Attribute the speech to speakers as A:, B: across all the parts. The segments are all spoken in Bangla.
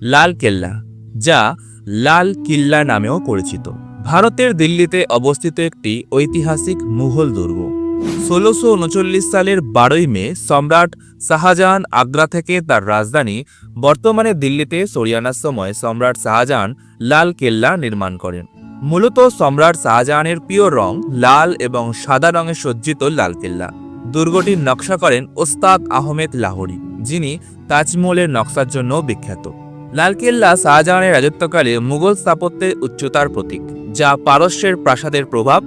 A: লাল কেল্লা, যা লাল কিল্লা নামেও পরিচিত, ভারতের দিল্লিতে অবস্থিত একটি ঐতিহাসিক মুঘল দুর্গ। ১৬৩৯ সালের ১২ই মে সম্রাট শাহজাহান আগ্রা থেকে তার রাজধানী বর্তমানে দিল্লিতে সরিয়ে আনার সময় সম্রাট শাহজাহান লাল কেল্লা নির্মাণ করেন। মূলত সম্রাট শাহজাহানের প্রিয় রং লাল এবং সাদা রঙে সজ্জিত লাল কেল্লা। দুর্গটির নকশা করেন ওস্তাদ আহমেদ লাহোরী, যিনি তাজমহলের নকশার জন্য বিখ্যাত। লালকেল্লা শাহজাহানের রাজত্বকালে মুঘল স্থাপত্যের উচ্চতার প্রতীক, যা পারস্যের প্রাসাদের প্রভাব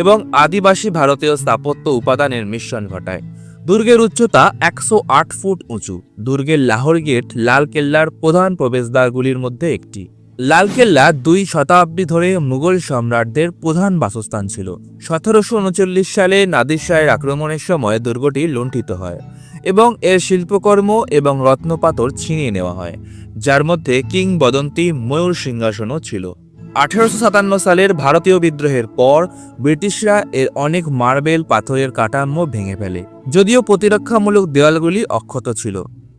A: এবং আদিবাসী ভারতীয় স্থাপত্য উপাদানের মিশ্রণ ঘটায়। দুর্গের উচ্চতা ১০৮ ফুট উঁচু। দুর্গের লাহোর গেট লালকেল্লার প্রধান প্রবেশদ্বারগুলির মধ্যে একটি। লালকেল্লা ২ শতাব্দী ধরে মুঘল সম্রাটদের প্রধান বাসস্থান ছিল। ১৭৩৯ সালে নাদির শাহের আক্রমণের সময় দুর্গটি লুণ্ঠিত হয় এবং এর শিল্পকর্ম এবং রত্নপাথর ছিনিয়ে নেওয়া হয়, যার মধ্যে কিংবদন্তি ময়ূর সিংহাসনও ছিল। ১৮৫৭ সালের ভারতীয় বিদ্রোহের পর ব্রিটিশরা এর অনেক মার্বেল পাথরের কাঠামো ভেঙে ফেলে, যদিও প্রতিরক্ষামূলক দেওয়ালগুলি অক্ষত ছিল।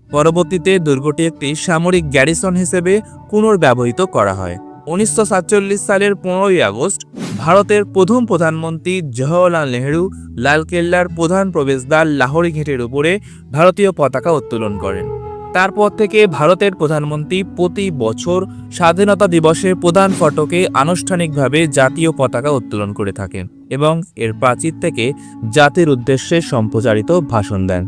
A: পরবর্তীতে দুর্গটি একটি সামরিক গ্যারিসন হিসেবে পুনর্ব্যবহৃত করা হয়। ১৯৪৭ সালের ১৫ই আগস্ট ভারতের প্রথম প্রধানমন্ত্রী জওহরলাল নেহরু লালকেল্লার প্রধান প্রবেশদ্বার লাহোরী গেটের উপরে ভারতীয় পতাকা উত্তোলন করেন। তারপর থেকে ভারতের প্রধানমন্ত্রী প্রতি বছর স্বাধীনতা দিবসের প্রধান ফটকে আনুষ্ঠানিকভাবে জাতীয় পতাকা উত্তোলন করে থাকেন এবং এর প্রাচীর থেকে জাতির উদ্দেশ্যে সম্প্রচারিত ভাষণ দেন।